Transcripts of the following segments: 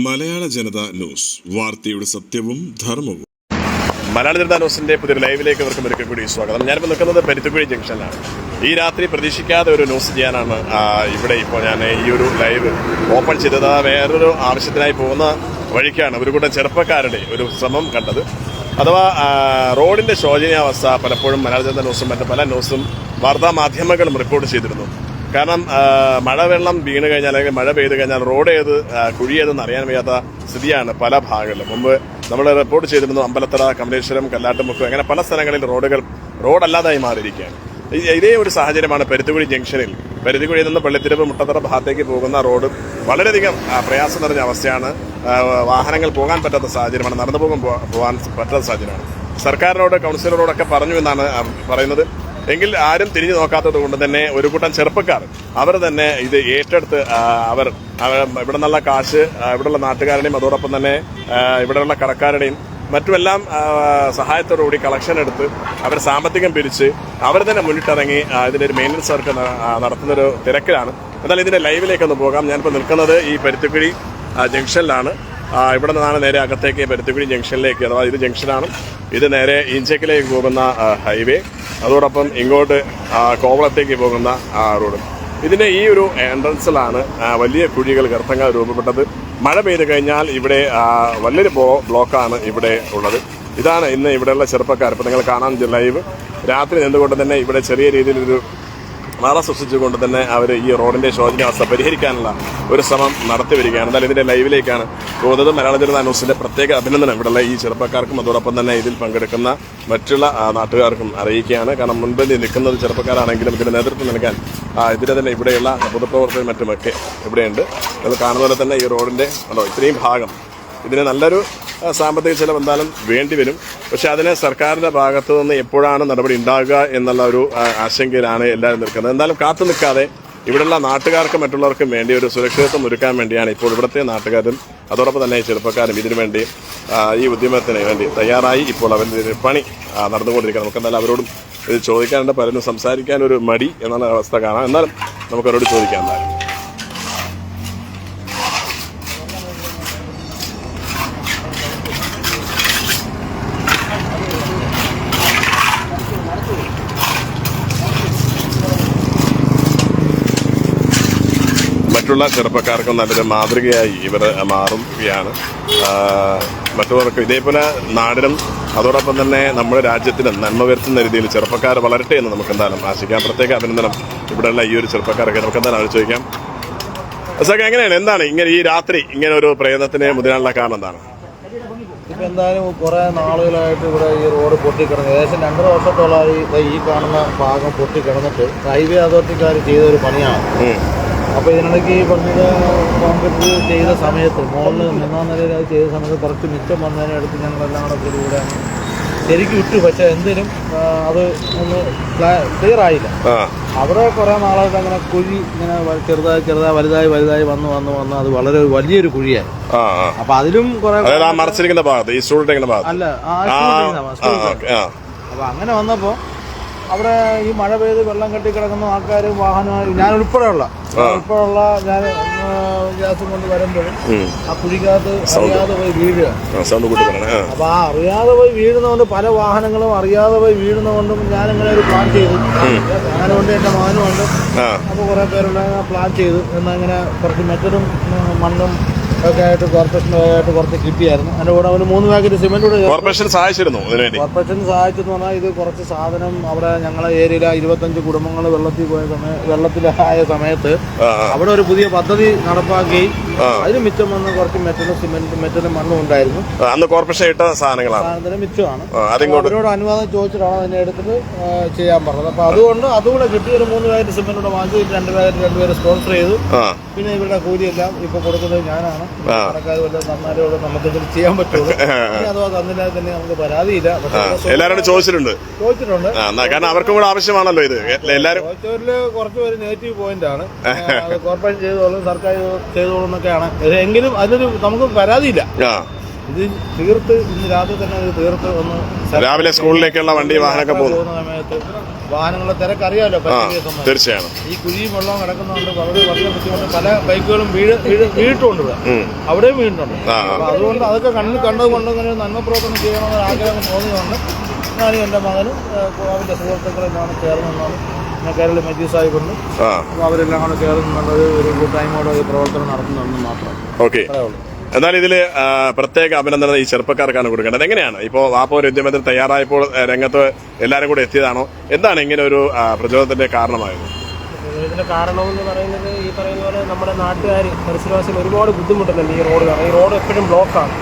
മലയാള ജനത news, വാർത്തയുടെ സത്യവും ധർമ്മവും. മലയാള ജനത ന്യൂസിന്റെ പുതിയൊരു ലൈവിലേക്ക് ഇവർക്കും ഒരിക്കൽ കൂടി സ്വാഗതം. ഞാനിപ്പോൾ നിൽക്കുന്നത് പരുത്തിക്കുഴി ജംഗ്ഷനിലാണ്. ഈ രാത്രി പ്രതീക്ഷിക്കാതെ ഒരു ന്യൂസ് ചെയ്യാനാണ് ഇവിടെ ഇപ്പോൾ ഞാൻ ഈ ഒരു ലൈവ് ഓപ്പൺ ചെയ്തത്. വേറൊരു ആവശ്യത്തിനായി പോകുന്ന വഴിക്കാണ് ഒരു കൂട്ടം ചെറുപ്പക്കാരുടെ ഒരു ശ്രമം കണ്ടത്. അഥവാ റോഡിന്റെ ശോചനീയാവസ്ഥ പലപ്പോഴും മലയാള ജനത ന്യൂസും മറ്റ് പല ന്യൂസും വാർത്താ മാധ്യമങ്ങളും റിപ്പോർട്ട് ചെയ്തിരുന്നു. കാരണം മഴവെള്ളം വീണ് കഴിഞ്ഞാൽ അല്ലെങ്കിൽ മഴ പെയ്ത് കഴിഞ്ഞാൽ റോഡ് ഏത് കുഴി ഏതെന്ന് അറിയാൻ വയ്യാത്ത സ്ഥിതിയാണ് പല ഭാഗങ്ങളിലും. മുമ്പ് നമ്മൾ റിപ്പോർട്ട് ചെയ്തിരുന്നു അമ്പലത്തറ, കമലേശ്വരം, കല്ലാട്ടുമുക്ക്, അങ്ങനെ പല സ്ഥലങ്ങളിൽ റോഡല്ലാതായി മാറിയിരിക്കുകയാണ്. ഇതേ ഒരു സാഹചര്യമാണ് പരുത്തിക്കുഴി ജംഗ്ഷനിൽ. പരുത്തിക്കുഴിയിൽ നിന്ന് പള്ളിത്തിരവ്, മുട്ടത്തറ ഭാഗത്തേക്ക് പോകുന്ന റോഡ് വളരെയധികം പ്രയാസം നിറഞ്ഞ അവസ്ഥയാണ്. വാഹനങ്ങൾ പോകാൻ പറ്റാത്ത സാഹചര്യമാണ്, നടന്നു പോകാൻ പറ്റാത്ത സാഹചര്യമാണ്. സർക്കാരിനോട്, കൗൺസിലറോടൊക്കെ പറഞ്ഞു എന്നാണ് പറയുന്നത്. എങ്കിൽ ആരും തിരിഞ്ഞു നോക്കാത്തത് കൊണ്ട് തന്നെ ഒരു കൂട്ടം ചെറുപ്പക്കാർ അവർ തന്നെ ഇത് ഏറ്റെടുത്ത് അവർ ഇവിടെ നിന്നുള്ള കാശ് ഇവിടെയുള്ള നാട്ടുകാരുടെയും അതോടൊപ്പം തന്നെ ഇവിടെയുള്ള കടക്കാരുടെയും മറ്റുമെല്ലാം സഹായത്തോടുകൂടി കളക്ഷൻ എടുത്ത് അവർ സാമ്പത്തികം പിരിച്ച് അവർ തന്നെ മുന്നിട്ടിറങ്ങി ഇതിൻ്റെ ഒരു മെയിൻ്റനൻസ് വർക്ക് നടത്തുന്നൊരു തിരക്കിലാണ്. എന്നാൽ ഇതിൻ്റെ ലൈവിലേക്കൊന്ന് പോകാം. ഞാനിപ്പോൾ നിൽക്കുന്നത് ഈ പരുത്തിക്കുഴി ജംഗ്ഷനിലാണ്. ഇവിടെ നിന്നാണ് നേരെ അകത്തേക്ക് പരുത്തിക്കുഴി ജംഗ്ഷനിലേക്ക്, അഥവാ ഇത് ജംഗ്ഷനാണ്. ഇത് നേരെ ഈഞ്ചക്കിലേക്ക് പോകുന്ന ഹൈവേ, അതോടൊപ്പം ഇങ്ങോട്ട് കോവളത്തേക്ക് പോകുന്ന റോഡ്. ഇതിൻ്റെ ഈ ഒരു എൻട്രൻസിലാണ് വലിയ കുഴികൾ, ഗർത്തങ്ങൾ രൂപപ്പെട്ടത്. മഴ പെയ്ത് കഴിഞ്ഞാൽ ഇവിടെ വലിയൊരു ബ്ലോക്കാണ് ഇവിടെ ഉള്ളത്. ഇതാണ് ഇന്ന് ഇവിടെയുള്ള ചെറുപ്പക്കാർ. ഇപ്പോൾ നിങ്ങൾ കാണാൻ ലൈവ് രാത്രി നിന്നുകൊണ്ട് തന്നെ ഇവിടെ ചെറിയ രീതിയിലൊരു മറ സൃഷ്ടിച്ചുകൊണ്ട് തന്നെ അവർ ഈ റോഡിന്റെ ശോചനീയാവസ്ഥ പരിഹരിക്കാനുള്ള ഒരു ശ്രമം നടത്തി വരികയാണ്. എന്നാൽ ഇതിന്റെ ലൈവിലേക്കാണ് പോകുന്നത്. മലയാള ജനത ന്യൂസിന്റെ പ്രത്യേക അഭിനന്ദനം ഇവിടെയുള്ള ഈ ചെറുപ്പക്കാർക്കും അതോടൊപ്പം തന്നെ ഇതിൽ പങ്കെടുക്കുന്ന മറ്റുള്ള നാട്ടുകാർക്കും അറിയിക്കുകയാണ്. കാരണം മുൻപിൽ നിൽക്കുന്നത് ചെറുപ്പക്കാരാണെങ്കിലും ഇതിന് നേതൃത്വം നൽകാൻ ഇതിന് തന്നെ ഇവിടെയുള്ള പൊതുപ്രവർത്തകരും മറ്റുമൊക്കെ ഇവിടെയുണ്ട്. അത് കാണുന്ന പോലെ തന്നെ ഈ റോഡിന്റെ ഇത്രയും ഭാഗം ഇതിന് നല്ലൊരു സാമ്പത്തിക ചെലവ് എന്തായാലും വേണ്ടിവരും. പക്ഷെ അതിന് സർക്കാരിന്റെ ഭാഗത്തു നിന്ന് എപ്പോഴാണ് നടപടി ഉണ്ടാകുക എന്നുള്ള ഒരു ആശങ്കയിലാണ് എല്ലാവരും നിൽക്കുന്നത്. എന്തായാലും കാത്തു നിൽക്കാതെ ഇവിടെയുള്ള നാട്ടുകാർക്കും മറ്റുള്ളവർക്കും വേണ്ടി ഒരു സുരക്ഷിതത്വം ഒരുക്കാൻ വേണ്ടിയാണ് ഇപ്പോൾ ഇവിടുത്തെ നാട്ടുകാരും അതോടൊപ്പം തന്നെ ചെറുപ്പക്കാരും ഇതിനു വേണ്ടി ഈ ഉദ്യമത്തിന് വേണ്ടി തയ്യാറായി ഇപ്പോൾ അവരുടെ പണി നടന്നുകൊണ്ടിരിക്കുന്നത്. നമുക്ക് എന്തായാലും അവരോടും ഇത് ചോദിക്കാനുണ്ട്. പലരും സംസാരിക്കാൻ ഒരു മടി എന്നുള്ള അവസ്ഥ കാണാം. എന്നാലും നമുക്ക് അവരോട് ചോദിക്കാം. എന്തായാലും മറ്റുള്ള ചെറുപ്പക്കാർക്കും നല്ലൊരു മാതൃകയായി ഇവർ മാറുകയാണ്. മറ്റുള്ളവർക്ക് ഇതേപോലെ നാടിനും അതോടൊപ്പം തന്നെ നമ്മുടെ രാജ്യത്തിനും നന്മ വരുത്തുന്ന രീതിയിൽ ചെറുപ്പക്കാർ വളരട്ടെ എന്ന് നമുക്ക് എന്തായാലും ആശിക്കാം. പ്രത്യേക അഭിനന്ദനം ഇവിടെയുള്ള ഈ ഒരു ചെറുപ്പക്കാരൊക്കെ. നമുക്ക് എന്തായാലും ചോദിക്കാം. അതൊക്കെ എങ്ങനെയാണ്, എന്താണ് ഇങ്ങനെ ഈ രാത്രി ഇങ്ങനെ ഒരു പ്രയത്നത്തിന് മുതിരാനുള്ള കാരണം എന്താണ്? ഇപ്പം എന്തായാലും കുറേ നാളുകളായിട്ട് ഇവിടെ ഈ റോഡ് പൊട്ടിക്കിടന്നു. ഏകദേശം 2.5 വർഷത്തോളമായി ഈ കാണുന്ന ഭാഗം പൊട്ടിക്കിടന്നിട്ട് ഹൈവേ അതോറിറ്റിക്കാർ ചെയ്തൊരു പണിയാണ്. അപ്പോൾ ഇതിനിടയ്ക്ക് ഈ പറഞ്ഞത് കോൺക്രീറ്റ് ചെയ്ത സമയത്ത് മുകളിൽ 3-ാം നിലയിൽ അത് ചെയ്ത സമയത്ത് കുറച്ച് മിച്ചം വന്നതിനടുത്ത് ഞങ്ങളെല്ലാം കൂടെ കൂടെ ശരിക്കും ഇട്ടു. പക്ഷേ എന്തിനും അത് ഒന്ന് ക്ലിയർ ആയില്ല. അവിടെ കുറേ നാളായിട്ട് അങ്ങനെ കുഴി ഇങ്ങനെ വലുതായി വന്ന് അത് വളരെ വലിയൊരു കുഴിയായി. അപ്പൊ അതിലും കുറെ അല്ല അപ്പൊ അങ്ങനെ വന്നപ്പോ അവിടെ ഈ മഴ പെയ്ത് വെള്ളം കെട്ടി കിടക്കുന്ന ആൾക്കാരും വാഹനമായി ഞാൻ ഉൾപ്പെടെയുള്ള ഞാൻ ഗ്യാസും കൊണ്ട് വരുമ്പോഴും ആ കുഴിക്കകത്ത് അറിയാതെ പോയി വീഴുക. അപ്പൊ ആ അറിയാതെ പോയി വീഴുന്നതുകൊണ്ട് പല വാഹനങ്ങളും അറിയാതെ പോയി വീഴുന്നതുകൊണ്ടും ഞാനിങ്ങനെ ഒരു പ്ലാൻ ചെയ്തു. ഞാനുകൊണ്ട് എന്റെ മകനുമുണ്ട്. അപ്പൊ കുറെ പേരുള്ള പ്ലാൻ ചെയ്തു എന്നങ്ങനെ കുറച്ച് മെറ്റലും മണ്ണും ഒക്കെ ആയിട്ട് കോർപ്പറേഷനുമായിട്ട് കുറച്ച് കിട്ടിയായിരുന്നു. അതിന്റെ കൂടെ അവന് 3 പാക്കറ്റ് സിമെന്റ് കൂടെ കോർപ്പറേഷൻ സഹായിച്ചെന്ന് പറഞ്ഞാൽ ഇത് കുറച്ച് സാധനം അവിടെ ഞങ്ങളെ ഏരിയയിലെ 25 കുടുംബങ്ങൾ വെള്ളത്തിലായ സമയത്ത് അവിടെ ഒരു പുതിയ പദ്ധതി നടപ്പാക്കി അതിന് മിച്ചം വന്ന് കുറച്ച് മെറ്റലും മണ്ണും ഉണ്ടായിരുന്നു. അന്ന് കോർപ്പറേഷൻ ഇട്ട സാധനത്തിന് മിച്ചമാണ്. അവരോട് അനുവാദം ചോദിച്ചിട്ടാണ് അതിനെ എടുത്തിട്ട് ചെയ്യാൻ പറഞ്ഞത്. അപ്പൊ അതുകൊണ്ട് അതുകൂടെ കിട്ടിയ ഒരു 3 പാക്കറ്റ് സിമെന്റ് കൂടെ വാങ്ങിച്ച് 2 പേര് സ്പോൺസർ ചെയ്തു. പിന്നെ ഇവരുടെ കൂലിയെല്ലാം ഇപ്പൊ കൊടുക്കുന്നത് ഞാനാണ്. ആൾക്കാർ വല്ലതും തന്നാലേ നമുക്ക് ചെയ്യാൻ പറ്റുള്ളൂ. അഥവാ തന്നില്ലാതെ തന്നെ നമുക്ക് പരാതിയില്ല. എല്ലാവരോടും ചോദിച്ചിട്ടുണ്ട്. കാരണം അവർക്കും കൂടെ ആവശ്യമാണല്ലോ ഇത്. ചോദിച്ചവരില് കുറച്ചുപേര് നെഗറ്റീവ് പോയിന്റ് ആണ്. കോർപ്പറേഷൻ ചെയ്തോളും സർക്കാർ ചെയ്തോളും എന്നൊക്കെയാണ്. എങ്കിലും അതിനൊരു നമുക്ക് പരാതിയില്ല. ഇത് തീർത്ത് ഇന്ന് രാത്രി തന്നെ ഇത് തീർത്ത് ഒന്ന് രാവിലെ സ്കൂളിലേക്കുള്ള വണ്ടി വാഹനമൊക്കെ പോകുന്ന സമയത്ത് വാഹനങ്ങളുടെ തിരക്കറിയാമല്ലോ. തീർച്ചയായും ഈ കുഴിയും വെള്ളവും കിടക്കുന്നതുകൊണ്ട് വളരെ വലിയ ബുദ്ധിമുട്ട്. പല ബൈക്കുകളും വീണിട്ടുണ്ട് ഇവിടെ, അവിടെയും വീണിട്ടുണ്ട്. അപ്പൊ അതുകൊണ്ട് അതൊക്കെ കണ്ണിൽ കണ്ടതുകൊണ്ട് ഇങ്ങനെ നന്മ പ്രവർത്തനം ചെയ്യണമെന്ന് ആഗ്രഹം തോന്നിയതുകൊണ്ട് ഞാനും എൻ്റെ മകനും അവൻ്റെ സുഹൃത്തുക്കളും ഞാൻ ചേർന്നാണ് പിന്നെ കേരള മജീദ് സാഹിബുണ്ട്. അപ്പോൾ അവരെല്ലാം കൂടെ ചേർന്നുള്ളത് ഒരു കൂട്ടായ്മയോടെ ഈ പ്രവർത്തനം നടത്തുന്നുണ്ടെന്ന് മാത്രം. ഓക്കെ. എന്നാൽ ഇതിൽ പ്രത്യേക അഭിനന്ദനം ഈ ചെറുപ്പക്കാർക്കാണ് കൊടുക്കേണ്ടത്. എങ്ങനെയാണ് ഇപ്പോൾ വാപ്പ ഒരു ഉദ്യമത്തിന് തയ്യാറായപ്പോൾ രംഗത്ത് എല്ലാവരും കൂടെ എത്തിയതാണോ? എന്താണ് ഇങ്ങനെ ഒരു പ്രചോദനത്തിന്റെ കാരണമായത്? ഇതിന്റെ കാരണമെന്ന് പറയുന്നത് ഈ പറയുന്ന പോലെ നമ്മുടെ നാട്ടുകാർ പരിസരവാസികൾ ഒരുപാട് ബുദ്ധിമുട്ടുന്നുണ്ട്. ഈ റോഡ് എപ്പോഴും ബ്ലോക്കാണ്.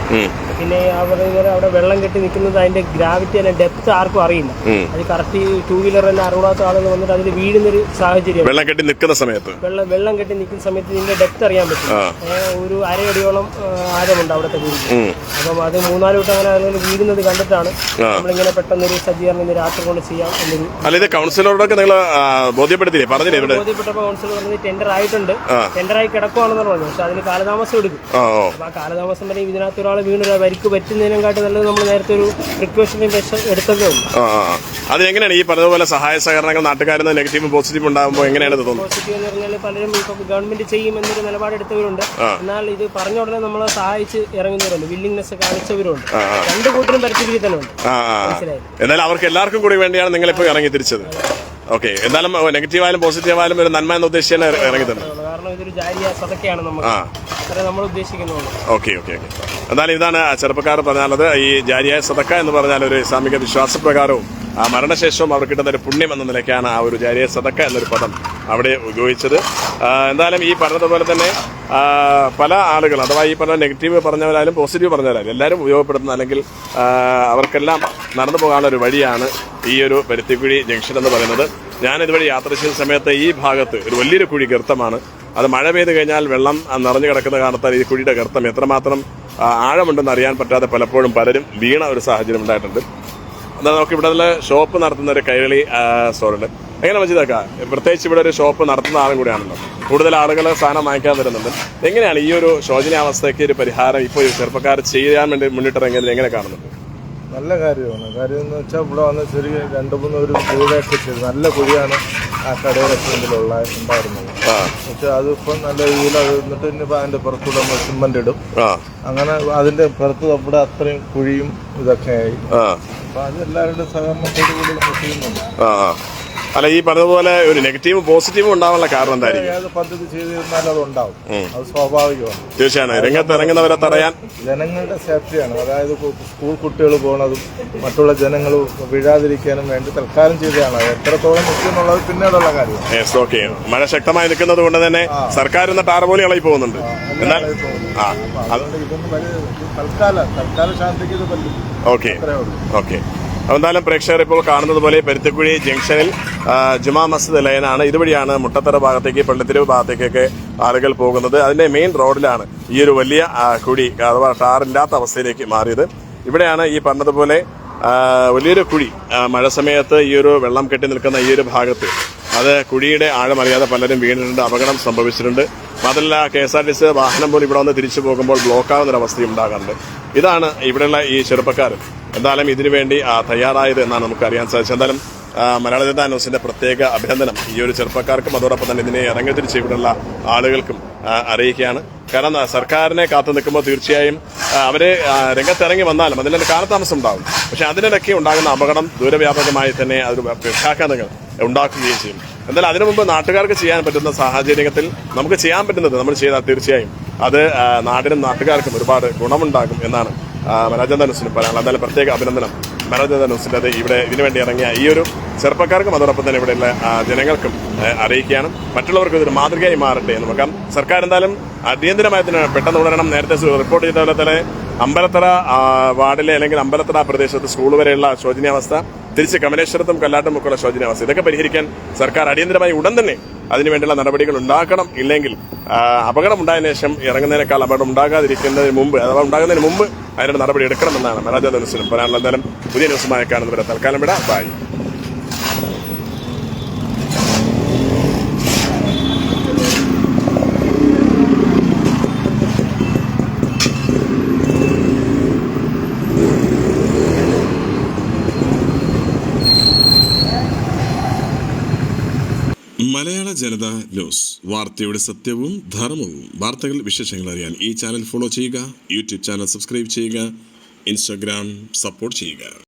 പിന്നെ അവിടെ വെള്ളം കെട്ടി നിൽക്കുന്നത് അതിന്റെ ഗ്രാവിറ്റി അല്ലെങ്കിൽ ഡെപ്ത് ആർക്കും അറിയില്ല. അത് കറക്റ്റ് ടൂ വീലർ തന്നെ അറിയാത്ത ആളുകൾ വന്നിട്ട് അതിൽ വീഴുന്നൊരു സാഹചര്യം. വെള്ളം കെട്ടി നിൽക്കുന്ന സമയത്ത് ഇതിന്റെ ഡെപ്ത് അറിയാൻ പറ്റും. ഒരു അരയടിയോളം ആഴമുണ്ട് അവിടുത്തെ വീട്. അപ്പം അത് 4 വട്ടം അങ്ങനെ അതുപോലെ വീഴുന്നത് കണ്ടിട്ടാണ് നമ്മളിങ്ങനെ പെട്ടെന്നൊരു സജ്ജീകരണം ഇന്ന് രാത്രി കൊണ്ട് ചെയ്യാം എന്നൊരു. അല്ല, ഇത് കൗൺസിലറോടൊക്കെ നിങ്ങൾ ബോധ്യപ്പെടുത്തില്ലേ? ബോധ്യപ്പെട്ടപ്പോൾ കൗൺസിലർ പറഞ്ഞത് ടെൻഡർ ആയിട്ടുണ്ട്, ടെൻഡറായി കിടക്കുവാണെന്ന് പറഞ്ഞു. പക്ഷെ അതിന് കാലതാമസം എടുക്കും. അപ്പൊ ആ കാലതാമസം വരെ ഇതിനകത്ത് ഒരാൾ വീണൊരു പരിക്ക് പറ്റുന്നതിനെക്കാട്ടും നല്ലത് നമ്മൾ നേരത്തെ ഒരു പ്രിക്കോഷണറി മെഷർ എടുത്തതേ ഉള്ളൂ. അതെങ്ങനെയാണ് ഈ പറഞ്ഞതുപോലെ സഹായ സഹകരണങ്ങൾ നാട്ടുകാരിൽ നിന്ന് നെഗറ്റീവും പോസിറ്റീവും ഉണ്ടാകുമ്പോൾ എങ്ങനെയാണ് തോന്നുന്നത്? പോസിറ്റീവ് എന്ന് പറഞ്ഞാൽ പലരും ഇപ്പൊ ഗവൺമെന്റ് ചെയ്യും എന്നൊരു നിലപാടെടുത്തവരുണ്ട്. എന്നാൽ ഇത് പറഞ്ഞ ഉടനെ നമ്മളെ സഹായിച്ച് ഇറങ്ങുന്നവരുണ്ട്, വില്ലിംഗ്നെസ് കാണിച്ചവരുണ്ട്. രണ്ടു കൂട്ടരും പരിസ്ഥിതിക്ക് തന്നെ ഉണ്ട്. മനസ്സിലായി. എന്നാലും അവർക്ക് എല്ലാവർക്കും കൂടി വേണ്ടിയാണ് നിങ്ങളിപ്പോ ഇറങ്ങി തിരിച്ചത്. ഓക്കെ. എന്നാലും നെഗറ്റീവായാലും പോസിറ്റീവായാലും ഒരു നന്മ എന്ന് ഉദ്ദേശിച്ചാണ് ഇറങ്ങിത്തന്നെ. കാരണം ഇതൊരു ജാരിയ സദക്കയാണ് നമ്മൾ ഉദ്ദേശിക്കുന്നത്. ഓക്കെ. എന്നാലും ഇതാണ് ചെറുപ്പക്കാർ പറഞ്ഞാലത്. ഈ ജാരിയ സദക്ക എന്ന് പറഞ്ഞാൽ ഒരു ഇസ്ലാമിക വിശ്വാസപ്രകാരവും മരണശേഷവും അവർ കിട്ടുന്ന ഒരു പുണ്യം എന്ന നിലയ്ക്കാണ് ആ ഒരു ജാരിയ സദക്ക എന്നൊരു പദം അവിടെ ഉപയോഗിച്ചത്. എന്തായാലും ഈ പറഞ്ഞതുപോലെ തന്നെ പല ആളുകൾ അഥവാ ഈ പറഞ്ഞ നെഗറ്റീവ് പറഞ്ഞവരായാലും പോസിറ്റീവ് പറഞ്ഞവരായാലും എല്ലാവരും ഉപയോഗപ്പെടുത്തുന്ന അല്ലെങ്കിൽ അവർക്കെല്ലാം നടന്നു പോകാനുള്ള ഒരു വഴിയാണ് ഈ ഒരു പരുത്തിക്കുഴി ജംഗ്ഷൻ എന്ന് പറയുന്നത്. ഞാൻ ഇതുവഴി യാത്ര ചെയ്യുന്ന സമയത്ത് ഈ ഭാഗത്ത് ഒരു വലിയൊരു കുഴി ഗർത്തമാണ്. അത് മഴ പെയ്ത് കഴിഞ്ഞാൽ വെള്ളം നിറഞ്ഞു കിടക്കുന്ന കാരണത്താൽ ഈ കുഴിയുടെ ഗർത്തം എത്രമാത്രം ആഴമുണ്ടെന്ന് അറിയാൻ പറ്റാതെ പലപ്പോഴും പലരും വീണ ഒരു സാഹചര്യം ഉണ്ടായിട്ടുണ്ട്. എന്നാൽ നമുക്ക് ഇവിടെ ഷോപ്പ് നടത്തുന്ന ഒരു കൈരളി സ്റ്റോറുണ്ട്. എങ്ങനെ മജീദാക്കാം, പ്രത്യേകിച്ച് ഇവിടെ ഒരു ഷോപ്പ് നടത്തുന്ന ആളും കൂടിയാണല്ലോ. കൂടുതൽ ആളുകൾ സാധനം വാങ്ങിക്കാൻ വരുന്നുണ്ട്. എങ്ങനെയാണ് ഈ ഒരു ശോചനീയാവസ്ഥയ്ക്ക് ഒരു പരിഹാരം ഇപ്പോൾ ചെറുപ്പക്കാർ ചെയ്യാൻ വേണ്ടി മുന്നിട്ടിറങ്ങിയത് എങ്ങനെ കാണുന്നുണ്ട്? നല്ല കാര്യമാണ്. കാര്യം എന്ന് വെച്ചാൽ ഇവിടെ വന്ന് ചെറിയ 2-3 ഒരു കുഴിയൊക്കെ ചെയ്ത് നല്ല കുഴിയാണ് ആ കടയിലൊക്കെ ഉണ്ടായിരുന്നത്. പക്ഷെ അതിപ്പം നല്ല രീതിയിൽ അത് എന്നിട്ട് ഇനിയിപ്പോൾ അതിന്റെ പുറത്തൂടെ നമ്മൾ സിമന്റ് ഇടും. അങ്ങനെ അതിന്റെ പുറത്ത് ഇവിടെ അത്രയും കുഴിയും ഇതൊക്കെ ആയി. അപ്പൊ അത് എല്ലാവരുടെ സഹകരണത്തോടു കൂടി നമ്മൾ ചെയ്യുന്നുണ്ട്. അല്ല, ഈ പറഞ്ഞതുപോലെ ഒരു നെഗറ്റീവും പോസിറ്റീവും ഉണ്ടാവാനുള്ള കാരണം എന്തായിരിക്കും? ഏത് പദ്ധതി ചെയ്തിരുന്നാലും അത് ഉണ്ടാവും, അത് സ്വാഭാവികമാണ്. തീർച്ചയായും രംഗത്ത് ഇറങ്ങുന്നവരെ തടയാൻ ജനങ്ങളുടെ സേഫ്റ്റിയാണ്. അതായത് സ്കൂൾ കുട്ടികൾ പോകുന്നതും മറ്റുള്ള ജനങ്ങൾ വീഴാതിരിക്കാനും വേണ്ടി തൽക്കാലം ചെയ്തതാണ്. എത്രത്തോളം നിൽക്കുന്നുള്ളത് പിന്നീടുള്ള കാര്യം. ഓക്കെ. മഴ ശക്തമായി നിൽക്കുന്നത് കൊണ്ട് തന്നെ സർക്കാർ ഇന്ന് ടാർപോലി ഇളകി പോകുന്നുണ്ട്. എന്നാൽ ഇതൊന്നും വലിയ തൽക്കാല ശാന്തിക്ക് ഇത് പറ്റും. ഓക്കെ. എന്തായാലും പ്രേക്ഷകർ ഇപ്പോൾ കാണുന്നത് പോലെ പരുത്തിക്കുഴി ജംഗ്ഷനിൽ ജുമാ മസ്ജിദ് ലൈനാണ്. ഇതുവഴിയാണ് മുട്ടത്തറ ഭാഗത്തേക്ക് പള്ളിത്തെരുവ് ഭാഗത്തേക്കൊക്കെ ആളുകൾ പോകുന്നത്. അതിന്റെ മെയിൻ റോഡിലാണ് ഈ ഒരു വലിയ കുഴി അഥവാ ടാറില്ലാത്ത അവസ്ഥയിലേക്ക് മാറിയത്. ഇവിടെയാണ് ഈ പറഞ്ഞതുപോലെ വലിയൊരു കുഴി. മഴ സമയത്ത് ഈ ഒരു വെള്ളം കെട്ടി നിൽക്കുന്ന ഈ ഒരു ഭാഗത്ത് അത് കുഴിയുടെ ആഴമറിയാതെ പലരും വീണിട്ടുണ്ട്, അപകടം സംഭവിച്ചിട്ടുണ്ട്. മാത്രമല്ല KSRTC വാഹനം പോലും ഇവിടെ വന്ന് തിരിച്ചു പോകുമ്പോൾ ബ്ലോക്കാവുന്നൊരവസ്ഥയും ഉണ്ടാകാറുണ്ട്. ഇതാണ് ഇവിടെയുള്ള ഈ ചെറുപ്പക്കാർ എന്തായാലും ഇതിനുവേണ്ടി തയ്യാറായത് എന്നാണ് നമുക്ക് അറിയാൻ സാധിച്ചത്. എന്തായാലും മലയാള ജനതാ ന്യൂസിന്റെ പ്രത്യേക അഭിനന്ദനം ഈ ഒരു ചെറുപ്പക്കാർക്കും അതോടൊപ്പം തന്നെ ഇതിനെ ഇറങ്ങിത്തിരിച്ച് ഇവിടെയുള്ള ആളുകൾക്കും അറിയിക്കുകയാണ്. കാരണം സർക്കാരിനെ കാത്തു നിൽക്കുമ്പോൾ തീർച്ചയായും അവര് രംഗത്തിറങ്ങി വന്നാലും അതിൽ കാലതാമസം ഉണ്ടാകും. പക്ഷെ അതിനിടയ്ക്ക് ഉണ്ടാകുന്ന അപകടം ദൂരവ്യാപകമായി തന്നെ അതൊരു പ്രഖ്യാപനങ്ങൾ ഉണ്ടാക്കുകയും ചെയ്യും. എന്തായാലും അതിനു മുമ്പ് നാട്ടുകാർക്ക് ചെയ്യാൻ പറ്റുന്ന സാഹചര്യത്തിൽ നമുക്ക് ചെയ്യാൻ പറ്റുന്നത് നമ്മൾ ചെയ്താൽ തീർച്ചയായും അത് നാടിനും നാട്ടുകാർക്കും ഒരുപാട് ഗുണമുണ്ടാകും എന്നാണ് മലയാള ജനതാ ന്യൂസിന് പറയാനുള്ളത്. എന്തായാലും പ്രത്യേക അഭിനന്ദനം മലയാള ജനതാ ന്യൂസിൻ്റെ ഇവിടെ ഇതിനുവേണ്ടി ഇറങ്ങിയ ഈ ഒരു ചെറുപ്പക്കാർക്കും അതോടൊപ്പം തന്നെ ഇവിടെയുള്ള ജനങ്ങൾക്കും അറിയിക്കുകയാണ്. മറ്റുള്ളവർക്ക് ഇതൊരു മാതൃകയായി മാറട്ടെ എന്ന് നോക്കാം. സർക്കാർ എന്തായാലും അടിയന്തരമായി തന്നെ പെട്ടെന്ന് ഉണരണം. നേരത്തെ റിപ്പോർട്ട് ചെയ്ത പോലെ തന്നെ അമ്പലത്തറ വാർഡിലെ അല്ലെങ്കിൽ അമ്പലത്തറ പ്രദേശത്ത് സ്കൂൾ വരെയുള്ള ശോചനീയാവസ്ഥ, തിരിച്ച് കമലേശ്വരത്തും കല്ലാട്ടും ഒക്കെയുള്ള ശോചനീയാവസ്ഥ, ഇതൊക്കെ പരിഹരിക്കാൻ സർക്കാർ അടിയന്തരമായി ഉടൻ തന്നെ അതിനുവേണ്ടിയുള്ള നടപടികൾ ഉണ്ടാക്കണം. ഇല്ലെങ്കിൽ അപകടം ഉണ്ടായതിനു ശേഷം ഇറങ്ങുന്നതിനേക്കാൾ അപകടം ഉണ്ടാകാതിരിക്കുന്നതിന് മുമ്പ് അഥവാ ഉണ്ടാകുന്നതിന് മുമ്പ് അതിനുള്ള നടപടി എടുക്കണമെന്നാണ് മലയാള ജനതാ ന്യൂസിനും പറയാനുള്ള. എന്തായാലും പുതിയ ന്യൂസുമായി കാണുന്നവരെ തൽക്കാലം വിടാം. ബൈ. ജനത ന്യൂസ്, വാർത്തയുടെ സത്യവും ധർമ്മവും. വാർത്തകൾ, വിശേഷങ്ങൾ അറിയാൻ ഈ ചാനൽ ഫോളോ ചെയ്യുക, യൂട്യൂബ് ചാനൽ സബ്സ്ക്രൈബ് ചെയ്യുക, ഇൻസ്റ്റാഗ്രാം സപ്പോർട്ട് ചെയ്യുക.